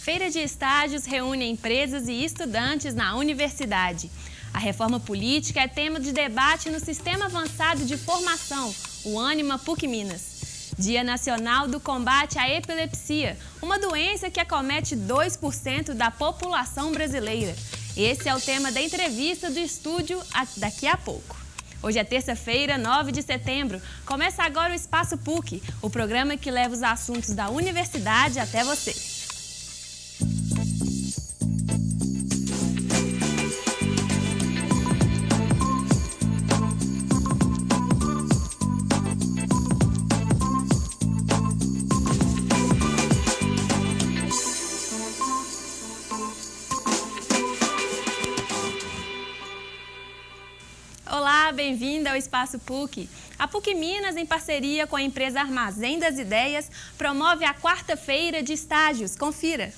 Feira de estágios reúne empresas e estudantes na universidade. A reforma política é tema de debate no Sistema Avançado de Formação, o Ânima PUC Minas. Dia Nacional do Combate à Epilepsia, uma doença que acomete 2% da população brasileira. Esse é o tema da entrevista do estúdio daqui a pouco. Hoje é terça-feira, 9 de setembro. Começa agora o Espaço PUC, o programa que leva os assuntos da universidade até você. Olá, bem-vinda ao Espaço PUC. A PUC Minas, em parceria com a empresa Armazém das Ideias, promove a quarta-feira de estágios. Confira!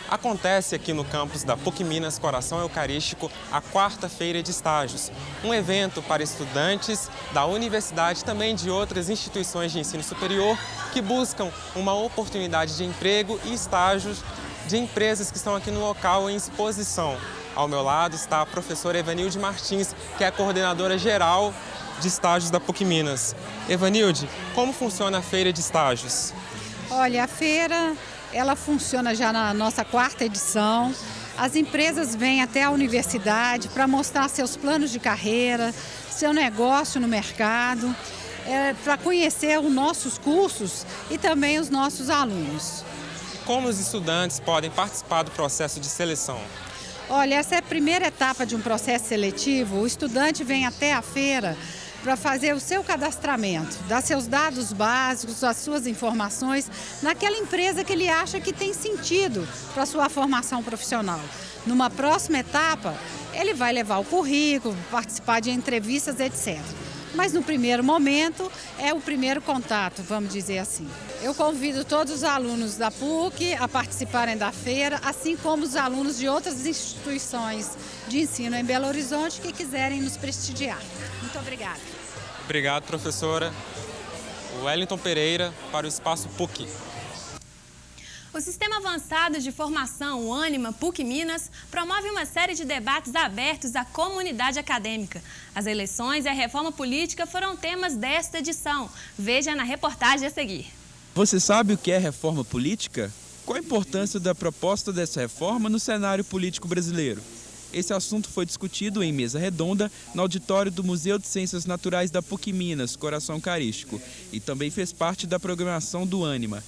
Acontece aqui no campus da PUC Minas Coração Eucarístico a quarta-feira de estágios, um evento para estudantes da universidade e também de outras instituições de ensino superior que buscam uma oportunidade de emprego e estágios de empresas que estão aqui no local em exposição. Ao meu lado está a professora Evanilde Martins, que é a coordenadora geral de estágios da PUC Minas. Evanilde, como funciona a feira de estágios? Olha, a feira ela funciona já na nossa quarta edição. As empresas vêm até a universidade para mostrar seus planos de carreira, seu negócio no mercado, para conhecer os nossos cursos e também os nossos alunos. Como os estudantes podem participar do processo de seleção? Olha, essa é a primeira etapa de um processo seletivo. O estudante vem até a feira para fazer o seu cadastramento, dar seus dados básicos, as suas informações naquela empresa que ele acha que tem sentido para a sua formação profissional. Numa próxima etapa, ele vai levar o currículo, participar de entrevistas, etc. Mas no primeiro momento é o primeiro contato, vamos dizer assim. Eu convido todos os alunos da PUC a participarem da feira, assim como os alunos de outras instituições de ensino em Belo Horizonte que quiserem nos prestigiar. Muito obrigada. Obrigado, professora. Wellington Pereira para o Espaço PUC. O Sistema Avançado de Formação, o Ânima PUC Minas, promove uma série de debates abertos à comunidade acadêmica. As eleições e a reforma política foram temas desta edição. Veja na reportagem a seguir. Você sabe o que é reforma política? Qual a importância da proposta dessa reforma no cenário político brasileiro? Esse assunto foi discutido em mesa redonda no auditório do Museu de Ciências Naturais da PUC Minas, Coração Eucarístico, e também fez parte da programação do Ânima.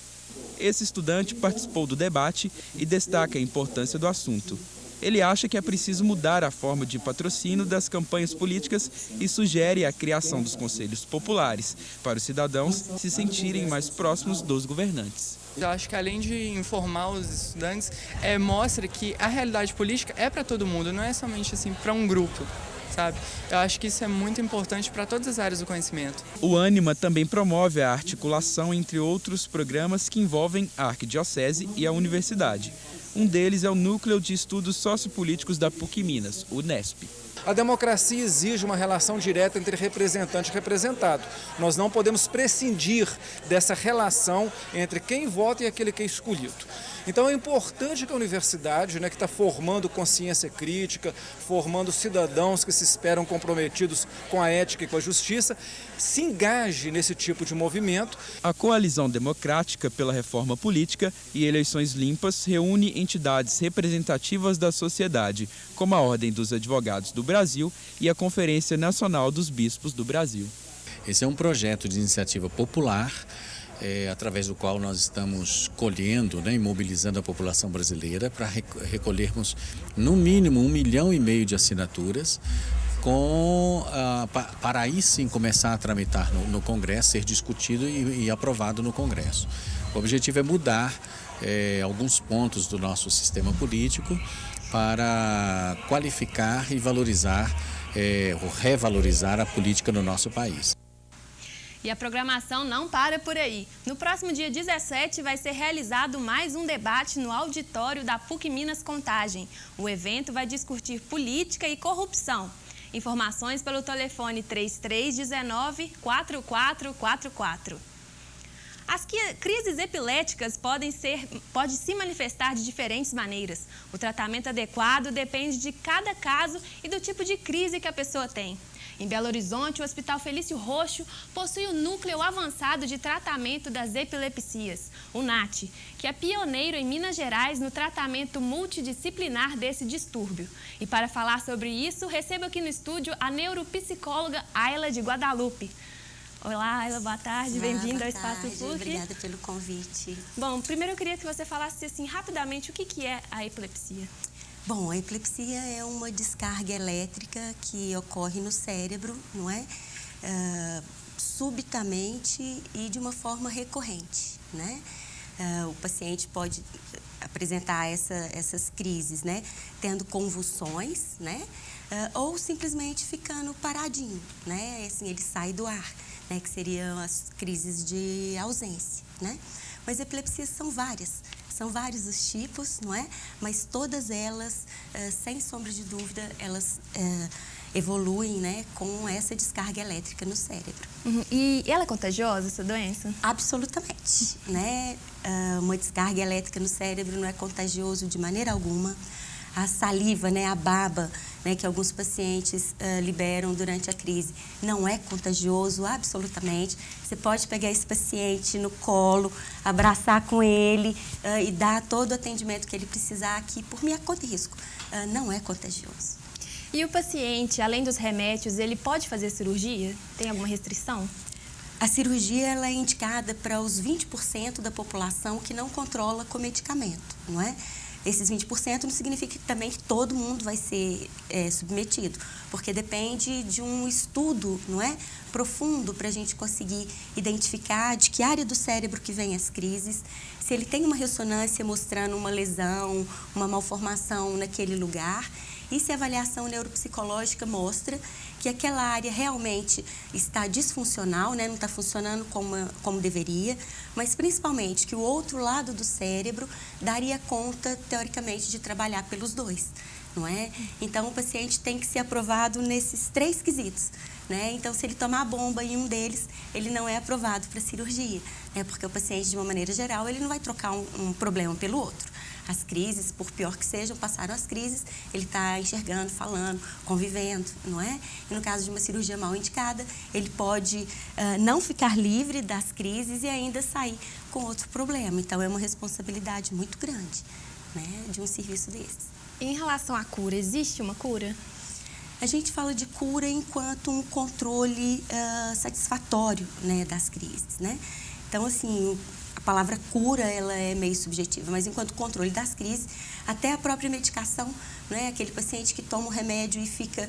Esse estudante participou do debate e destaca a importância do assunto. Ele acha que é preciso mudar a forma de patrocínio das campanhas políticas e sugere a criação dos conselhos populares, para os cidadãos se sentirem mais próximos dos governantes. Eu acho que além de informar os estudantes, mostra que a realidade política é para todo mundo, não é somente assim para um grupo. Sabe? Eu acho que isso é muito importante para todas as áreas do conhecimento. O Ânima também promove a articulação entre outros programas que envolvem a Arquidiocese e a Universidade. Um deles é o Núcleo de Estudos Sociopolíticos da PUC Minas, o NESP. A democracia exige uma relação direta entre representante e representado. Nós não podemos prescindir dessa relação entre quem vota e aquele que é escolhido. Então é importante que a universidade, que está formando consciência crítica, formando cidadãos que se esperam comprometidos com a ética e com a justiça, se engaje nesse tipo de movimento. A Coalizão Democrática pela Reforma Política e Eleições Limpas reúne entidades representativas da sociedade, como a Ordem dos Advogados do Brasil e a Conferência Nacional dos Bispos do Brasil. Esse é um projeto de iniciativa popular, através do qual nós estamos colhendo e mobilizando a população brasileira para recolhermos no mínimo 1,5 milhão de assinaturas para aí sim começar a tramitar no Congresso, ser discutido e aprovado no Congresso. O objetivo é mudar alguns pontos do nosso sistema político para qualificar e valorizar ou revalorizar a política no nosso país. E a programação não para por aí. No próximo dia 17 vai ser realizado mais um debate no auditório da PUC Minas Contagem. O evento vai discutir política e corrupção. Informações pelo telefone 3319-4444. As crises epiléticas podem se manifestar de diferentes maneiras. O tratamento adequado depende de cada caso e do tipo de crise que a pessoa tem. Em Belo Horizonte, o Hospital Felício Roxo possui o Núcleo Avançado de Tratamento das Epilepsias, o NAT, que é pioneiro em Minas Gerais no tratamento multidisciplinar desse distúrbio. E para falar sobre isso, recebo aqui no estúdio a neuropsicóloga Ayla de Guadalupe. Olá, Ayla, boa tarde, bem-vinda ao Espaço PUC. Obrigada pelo convite. Bom, primeiro eu queria que você falasse assim, rapidamente o que é a epilepsia. Bom, a epilepsia é uma descarga elétrica que ocorre no cérebro, não é? Subitamente e de uma forma recorrente, né? O paciente pode apresentar essas crises, né? Tendo convulsões, né? Ou simplesmente ficando paradinho, né? Assim, ele sai do ar, né? Que seriam as crises de ausência, né? Mas epilepsias são vários os tipos, não é? Mas todas elas, sem sombra de dúvida, elas evoluem, né, com essa descarga elétrica no cérebro. E ela é contagiosa, essa doença? Absolutamente, né? Uma descarga elétrica no cérebro não é contagioso de maneira alguma. A saliva, né, a baba, né, que alguns pacientes liberam durante a crise, não é contagioso, absolutamente. Você pode pegar esse paciente no colo, abraçar com ele e dar todo o atendimento que ele precisar aqui, por minha conta e risco. Não é contagioso. E o paciente, além dos remédios, ele pode fazer cirurgia? Tem alguma restrição? A cirurgia ela é indicada para os 20% da população que não controla com medicamento, não é? Esses 20% não significa também que todo mundo vai ser submetido, porque depende de um estudo, não é, profundo para a gente conseguir identificar de que área do cérebro que vem as crises, se ele tem uma ressonância mostrando uma lesão, uma malformação naquele lugar, e se a avaliação neuropsicológica mostra que aquela área realmente está disfuncional, né? Não está funcionando como deveria, mas principalmente que o outro lado do cérebro daria conta, teoricamente, de trabalhar pelos dois, não é? Então, o paciente tem que ser aprovado nesses 3 quesitos, né? Então, se ele tomar a bomba em um deles, ele não é aprovado para cirurgia, né? Porque o paciente, de uma maneira geral, ele não vai trocar um problema pelo outro. As crises, por pior que sejam, passaram as crises, ele está enxergando, falando, convivendo, não é? E no caso de uma cirurgia mal indicada, ele pode não ficar livre das crises e ainda sair com outro problema. Então, é uma responsabilidade muito grande, né, de um serviço desses. Em relação à cura, existe uma cura? A gente fala de cura enquanto um controle satisfatório, né, das crises, né? Então, assim, a palavra cura, ela é meio subjetiva, mas enquanto controle das crises, até a própria medicação, né, aquele paciente que toma o remédio e fica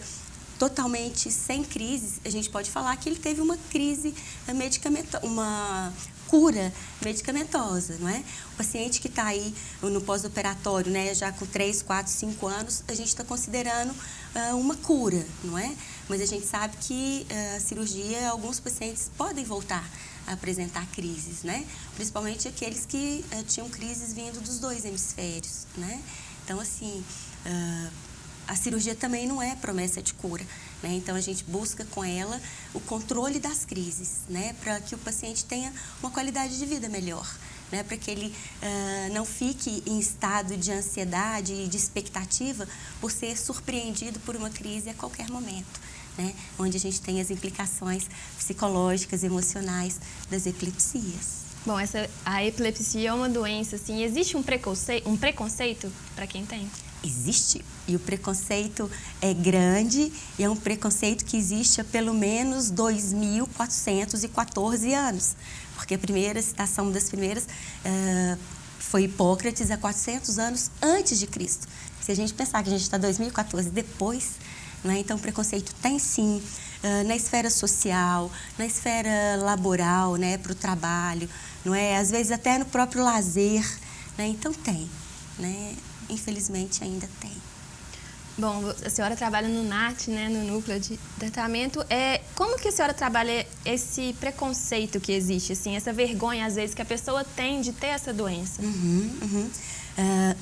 totalmente sem crises, a gente pode falar que ele teve uma crise medicamentosa, uma cura medicamentosa, não é? O paciente que está aí no pós-operatório, né, já com 3, 4, 5 anos, a gente está considerando uma cura, não é? Mas a gente sabe que a cirurgia, alguns pacientes podem voltar a apresentar crises, né? Principalmente aqueles que tinham crises vindo dos 2 hemisférios, né? Então, assim, a cirurgia também não é promessa de cura, né? Então, a gente busca com ela o controle das crises, né? Para que o paciente tenha uma qualidade de vida melhor, né? Para que ele não fique em estado de ansiedade e de expectativa por ser surpreendido por uma crise a qualquer momento, né? Onde a gente tem as implicações psicológicas, emocionais das epilepsias. Bom, a epilepsia é uma doença, assim, existe um preconceito para quem tem? Existe, e o preconceito é grande, e é um preconceito que existe há pelo menos 2.414 anos, porque a primeira citação, uma das primeiras, foi Hipócrates há 400 anos antes de Cristo. Se a gente pensar que a gente está em 2014 depois, né, então o preconceito tem sim, na esfera social, na esfera laboral, né, para o trabalho, não é? Às vezes até no próprio lazer, né? Então tem, né? Infelizmente ainda tem. Bom, a senhora trabalha no NAT, né, no Núcleo de Tratamento. Como que a senhora trabalha esse preconceito que existe, assim, essa vergonha, às vezes, que a pessoa tem de ter essa doença?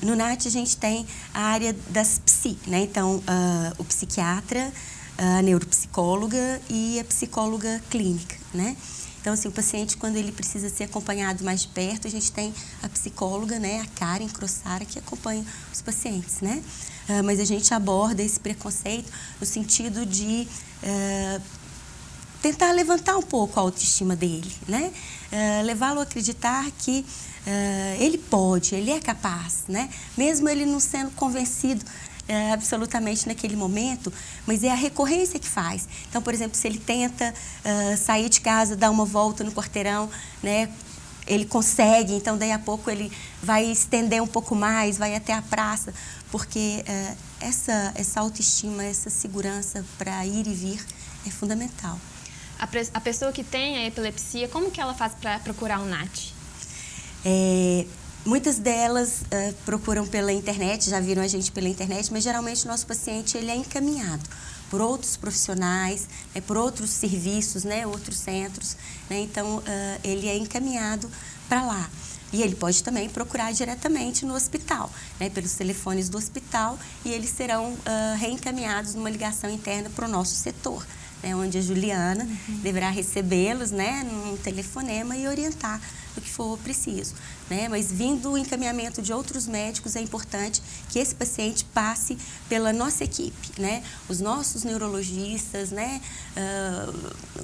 No NAT a gente tem a área das psi, né? Então, o psiquiatra, a neuropsicóloga e a psicóloga clínica, né? Então, assim, o paciente, quando ele precisa ser acompanhado mais de perto, a gente tem a psicóloga, né, a Karen Crossara, que acompanha os pacientes, né? Mas a gente aborda esse preconceito no sentido de tentar levantar um pouco a autoestima dele, né? Levá-lo a acreditar que ele pode, ele é capaz, né? Mesmo ele não sendo convencido absolutamente naquele momento, mas é a recorrência que faz. Então, por exemplo, se ele tenta sair de casa, dar uma volta no quarteirão, né? Ele consegue, então daí a pouco ele vai estender um pouco mais, vai até a praça, porque essa autoestima, essa segurança para ir e vir é fundamental. A pessoa que tem a epilepsia, como que ela faz para procurar o NAT? Muitas delas procuram pela internet, já viram a gente pela internet, mas geralmente o nosso paciente ele é encaminhado por outros profissionais, por outros serviços, né, outros centros, né, então ele é encaminhado para lá. E ele pode também procurar diretamente no hospital, né, pelos telefones do hospital, e eles serão reencaminhados numa ligação interna para o nosso setor, né, onde a Juliana deverá recebê-los, né, num telefonema e orientar o que for preciso, né? Mas vindo o encaminhamento de outros médicos, é importante que esse paciente passe pela nossa equipe, né? Os nossos neurologistas, né?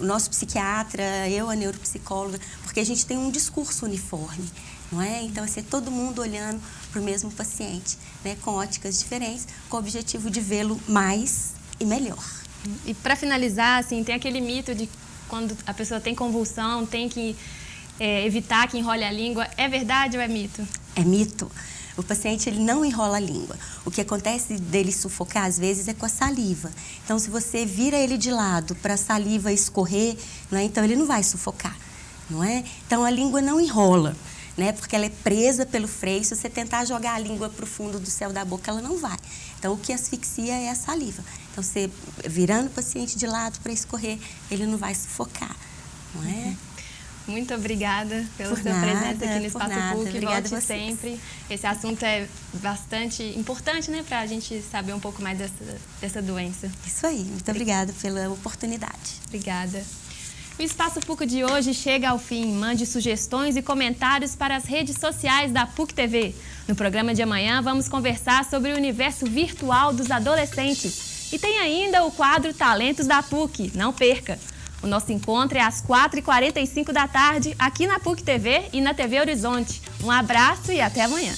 O nosso psiquiatra, eu, a neuropsicóloga, porque a gente tem um discurso uniforme, não é? Então, assim, é todo mundo olhando para o mesmo paciente, né? Com óticas diferentes, com o objetivo de vê-lo mais e melhor. E para finalizar, assim, tem aquele mito de quando a pessoa tem convulsão, tem que evitar que enrole a língua. É verdade ou é mito? É mito. O paciente ele não enrola a língua. O que acontece dele sufocar, às vezes, é com a saliva. Então, se você vira ele de lado para a saliva escorrer, não é? Então ele não vai sufocar, não é? Então, a língua não enrola, né? Porque ela é presa pelo freio. Se você tentar jogar a língua para o fundo do céu da boca, ela não vai. Então, o que asfixia é a saliva. Então, você virando o paciente de lado para escorrer, ele não vai sufocar, não é? Muito obrigada pela sua presença aqui no Espaço PUC. Volte sempre. Esse assunto é bastante importante, né, para a gente saber um pouco mais dessa doença. Isso aí. Muito obrigada pela oportunidade. Obrigada. O Espaço PUC de hoje chega ao fim. Mande sugestões e comentários para as redes sociais da PUC TV. No programa de amanhã, vamos conversar sobre o universo virtual dos adolescentes. E tem ainda o quadro Talentos da PUC. Não perca! O nosso encontro é às 4h45 da tarde, aqui na PUC TV e na TV Horizonte. Um abraço e até amanhã.